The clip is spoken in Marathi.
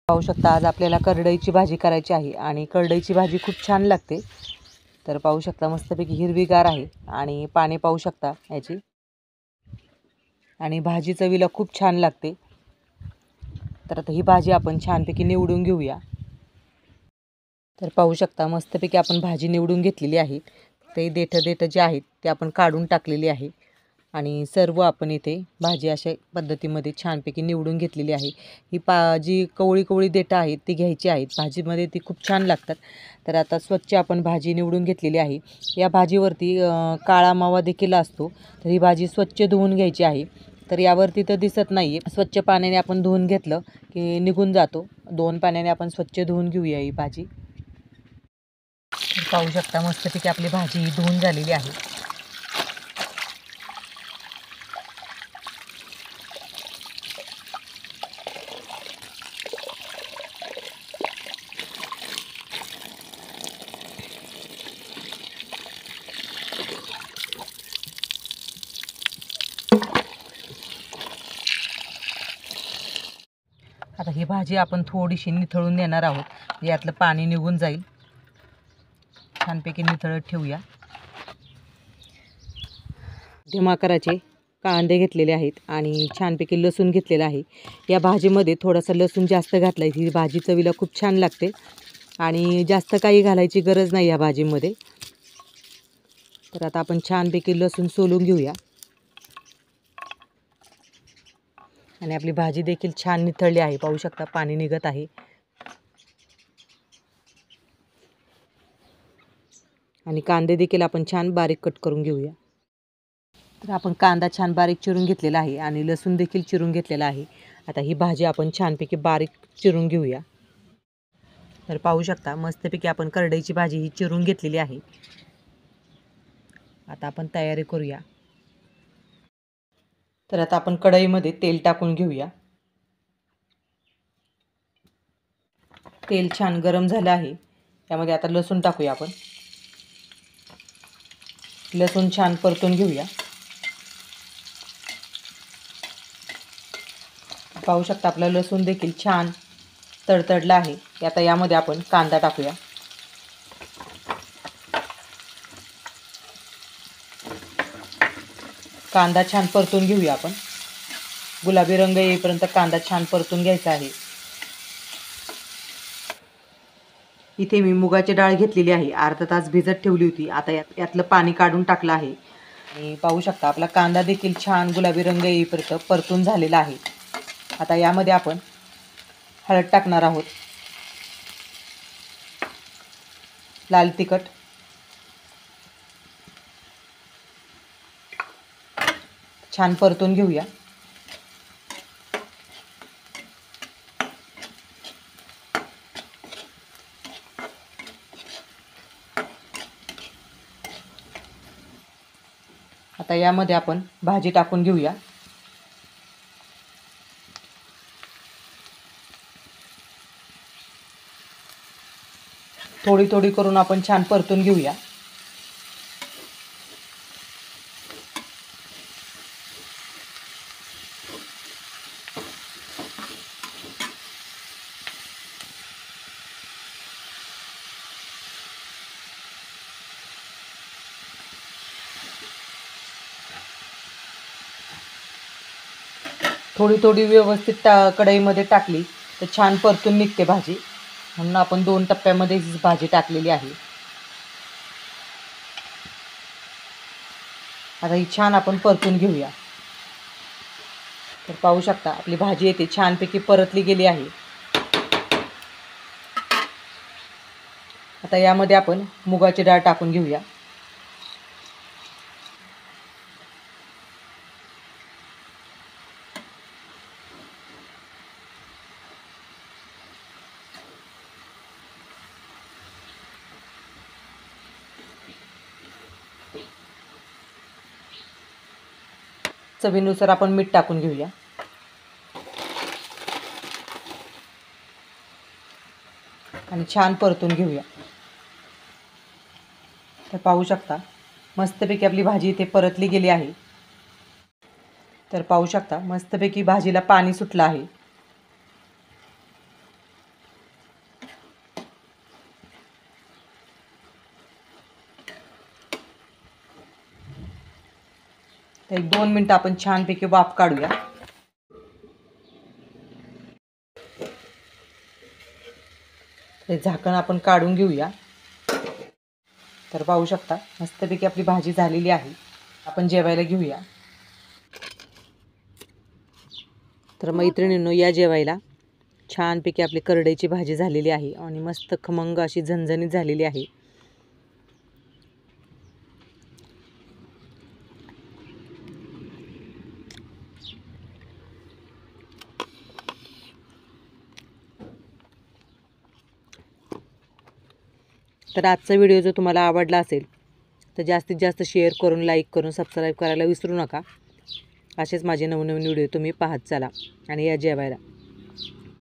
पाहू शकता आज आपल्याला करडईची भाजी करायची आहे आणि करडईची भाजी खूप छान लागते। तर पाहू शकता मस्तपैकी हिरवीगार आहे आणि पाणी पाहू शकता याची, आणि भाजी चवीला खूप छान लागते। तर आता ही भाजी आपण छानपैकी निवडून घेऊया। तर पाहू शकता मस्तपैकी आपण भाजी निवडून घेतलेली आहे। ते देठ जे आहेत ते आपण काढून टाकलेली आहे आणि सर्व आपण इथे भाजी अशा पद्धतीमध्ये छानपैकी निवडून घेतलेली आहे। ही जी कवळी देठं आहेत ती घ्यायची आहेत, भाजीमध्ये ती खूप छान लागतात। तर आता स्वच्छ आपण भाजी निवडून घेतलेली आहे। या भाजीवरती काळा मावा देखील असतो, तर ही भाजी स्वच्छ धुवून घ्यायची आहे। तर यावरती तर दिसत नाही आहे, स्वच्छ पाण्याने आपण धुवून घेतलं की निघून जातो। 2 पाण्याने आपण स्वच्छ धुवून घेऊया ही भाजी। पाहू शकता मस्तपैकी आपली भाजी धुवून झालेली आहे। आता ही भाजी आपण थोडीशी निथळून देणार आहोत, यातलं पाणी निघून जाईल। छानपैकी निथळत ठेवूया। मध्यम आकाराचे कांदे घेतलेले आहेत आणि छानपैकी लसूण घेतलेला आहे। या भाजीमध्ये थोडासा लसूण जास्त घातला आहे, ही भाजी चवीला खूप छान लागते आणि जास्त काही घालायची गरज नाही या भाजीमध्ये। तर आता आपण छानपैकी लसूण सोलून घेऊया आणि आपली भाजी देखील छान निथळली आहे। पाहू शकता पाणी निघत आहे आणि कांदे देखील आपण छान बारीक कट करून घेऊया। तर आपण कांदा छान बारीक चिरून घेतलेला आहे आणि लसूण देखील चिरून घेतलेला आहे। आता ही भाजी आपण छानपैकी बारीक चिरून घेऊया। तर पाहू शकता मस्तपैकी आपण करडईची भाजी ही चिरून घेतलेली आहे। आता आपण तयारी करूया। तर आता आपण कढईमध्ये तेल टाकून घेऊया। तेल छान गरम झालं आहे, त्यामध्ये आता लसूण टाकूया आपण। लसूण छान परतून घेऊया। पाहू शकता आपला लसूण देखील छान तडतडला आहे। आता यामध्ये आपण कांदा टाकूया। कांदा छान परतून घेऊया आपण, गुलाबी रंग येईपर्यंत कांदा छान परतून घ्यायचा आहे। इथे मी मुगाची डाळ घेतलेली आहे, अर्धा तास भिजत ठेवली होती। आता यातलं पाणी काढून टाकलं आहे आणि पाहू शकता आपला कांदा देखील छान गुलाबी रंग येईपर्यंत परतून झालेला आहे। आता यामध्ये आपण हळद टाकणार आहोत, लाल तिखट, छान परतून घेऊया। आता यामध्ये आपण भाजी टाकून घेऊया। थोडी करून आपण छान परतून घेऊया। थोडी व्यवस्थित कढईमध्ये टाकली तर छान परतून निघते भाजी, म्हणून आपण 2 टप्प्यामध्ये ही भाजी टाकलेली आहे। आता ही छान आपण परतून घेऊया। तर पाहू शकता आपली भाजी येते छानपैकी परतली गेली आहे। आता यामध्ये आपण मुगाची डाळ टाकून घेऊया। चवीनुसार आपण मीठ टाकून घेऊया आणि छान परतून घेऊया। तर पाहू शकता मस्तपैकी आपली भाजी इथे परतली गेली आहे। तर पाहू शकता मस्तपैकी भाजीला पाणी सुटलं आहे। तर 1-2 मिनटं आपण छानपैकी वाफ काढूया. ते झाकण आपण काढून घेऊया. तर पाहू शकता मस्तपैकी आपली भाजी झालेली आहे. आपण जेवायला घेऊया. तर मैत्रिणींनो, या जेवायला. छानपैकी आपली करडईची भाजी झालेली आहे आणि मस्त खमंग अशी झणझणीत झालेली आहे. तर आजचा व्हिडिओ जर तुम्हाला आवडला असेल तर जास्तीत जास्त शेअर करून, लाईक करून, सबस्क्राईब करायला विसरू नका. असेच माझे नवनवीन व्हिडिओ तुम्ही पाहत चला आणि या जेवायला.